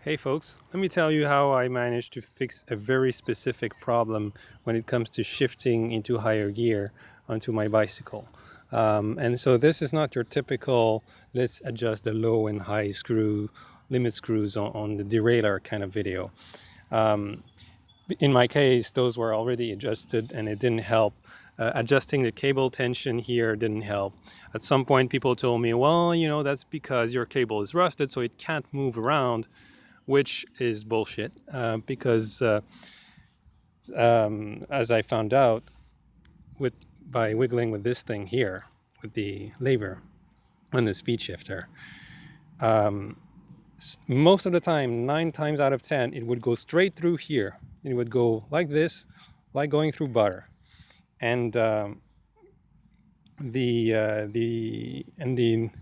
Hey folks, let me tell you how I managed to fix a very specific problem when it comes to shifting into higher gear onto my bicycle. And so this is not your typical, let's adjust the low and high limit screws on the derailleur kind of video. Um, in my case, those were already adjusted and it didn't help. Adjusting the cable tension here didn't help. At some point, people told me, well, that's because your cable is rusted, so it can't move around, which is bullshit because as I found out with by wiggling with this thing here with the lever on the speed shifter, um, most of the time, 9 times out of 10, it would go straight through here. It would go like this, like going through butter. And the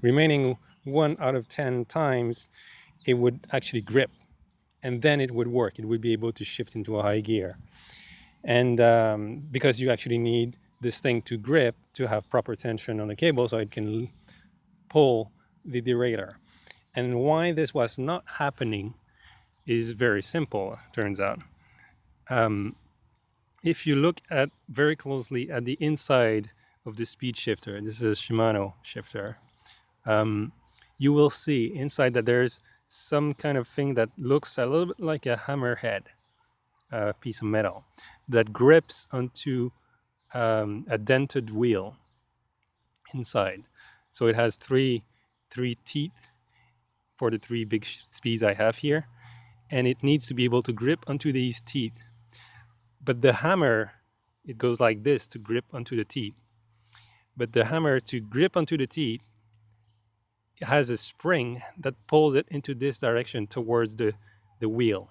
remaining 1 out of 10 times, it would actually grip, and then it would work. It would be able to shift into a high gear. And because you actually need this thing to grip to have proper tension on the cable so it can pull the derailleur. And why this was not happening is very simple, turns out. Um, if you look at very closely at the inside of the speed shifter, this is a Shimano shifter, um, you will see inside that there's some kind of thing that looks a little bit like a hammerhead piece of metal that grips onto a dented wheel inside. So it has three teeth for the three big speeds I have here, and it needs to be able to grip onto these teeth. But the hammer, it goes like this to grip onto the teeth. But the hammer to grip onto the teeth has a spring that pulls it into this direction towards the wheel.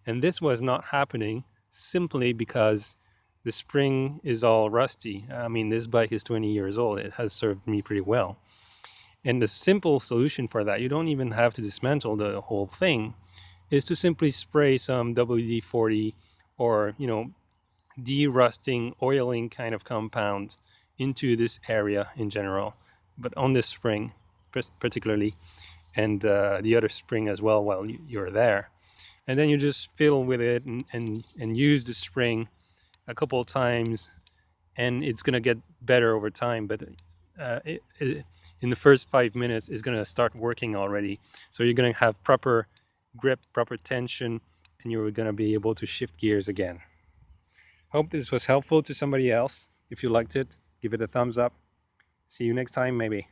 And this was not happening simply because the spring is all rusty. I mean, this bike is 20 years old. It has served me pretty well. And the simple solution for that, you don't even have to dismantle the whole thing, is to simply spray some WD-40 or, de-rusting, oiling kind of compound into this area in general, but on this spring particularly, and the other spring as well while you're there. And then you just fiddle with it and use the spring a couple of times, and it's going to get better over time. But in the first 5 minutes, it's going to start working already. So you're going to have proper grip, proper tension, and you're going to be able to shift gears again. Hope this was helpful to somebody else. If you liked it, give it a thumbs up. See you next time, maybe.